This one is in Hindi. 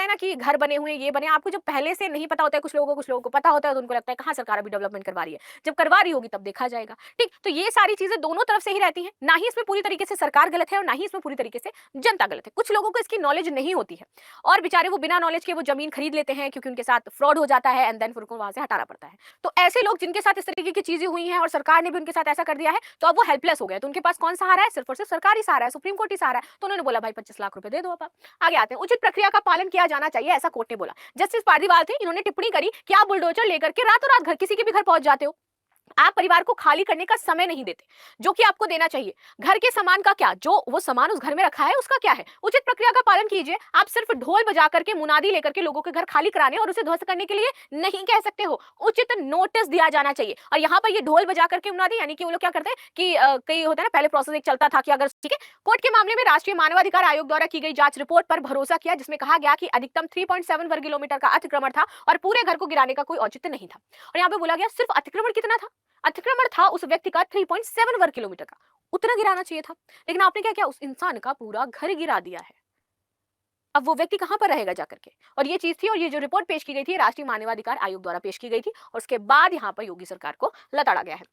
है ना कि घर बने हुए ये बने, आपको जब पहले से नहीं पता होता है, कुछ लोगों को पता होता है, तो उनको लगता है कहाँ सरकार अभी डेवलपमेंट करवा रही है, जब करवा रही होगी तब देखा जाएगा। ठीक, तो ये सारी चीजें दोनों तरफ से ही रहती हैं, ना ही इसमें पूरी तरीके से सरकार गलत है और ना ही इसमें पूरी तरीके से जनता गलत है। कुछ लोगों को इसकी नॉलेज नहीं होती है और बेचारे वो बिना नॉलेज के वो जमीन खरीद लेते हैं क्योंकि उनके साथ फ्रॉड हो जाता है एंड देन फिर उनको वहां से हटाना पड़ता है। तो ऐसे लोग जिनके साथ इस तरीके की चीजें हुई हैं और सरकार ने भी उनके साथ ऐसा कर दिया है, तो अब वो हेल्पलेस हो गए, तो उनके पास कौन सहारा है? सिर्फ और सिर्फ सरकारी सहारा है, सुप्रीम कोर्ट ही सहारा है। तो उन्होंने बोला भाई 25 लाख रुपए दे दो। अब आगे आते हैं, उचित प्रक्रिया का पालन किया जाना चाहिए, ऐसा कोर्ट ने बोला। जस्टिस पारदीवाल थे, इन्होंने टिप्पणी करी कि आप बुलडोजर लेकर के रातों रात घर किसी के भी घर पहुंच जाते हो, आप परिवार को खाली करने का समय नहीं देते जो कि आपको देना चाहिए। घर के सामान का क्या, जो वो सामान उस घर में रखा है उसका क्या है? उचित प्रक्रिया का पालन कीजिए। आप सिर्फ ढोल बजा करके मुनादी लेकर के लोगों के घर खाली कराने और उसे ध्वस्त करने के लिए नहीं कह सकते हो, उचित नोटिस दिया जाना चाहिए। और यहाँ पर ये ढोल बजा करके मुनादी यानी कि वो लोग क्या करते हैं कि कई होता है ना, पहले प्रोसेस एक चलता था कि अगर ठीक है, कोर्ट के मामले में राष्ट्रीय मानवाधिकार आयोग द्वारा की गई जांच रिपोर्ट पर भरोसा किया, जिसमें कहा गया कि अधिकतम 3.7 वर्ग किलोमीटर का अतिक्रमण था और पूरे घर को गिराने का कोई औचित्य नहीं था। और यहाँ पे बोला गया सिर्फ अतिक्रमण कितना था? अतिक्रमण था उस व्यक्ति का 3.7 वर्ग किलोमीटर का, उतना गिराना चाहिए था, लेकिन आपने क्या किया? उस इंसान का पूरा घर गिरा दिया है। अब वो व्यक्ति कहां पर रहेगा जाकर के? और ये चीज थी, और ये जो रिपोर्ट पेश की गई थी राष्ट्रीय मानवाधिकार आयोग द्वारा पेश की गई थी, और उसके बाद यहां पर योगी सरकार को लताड़ा गया है।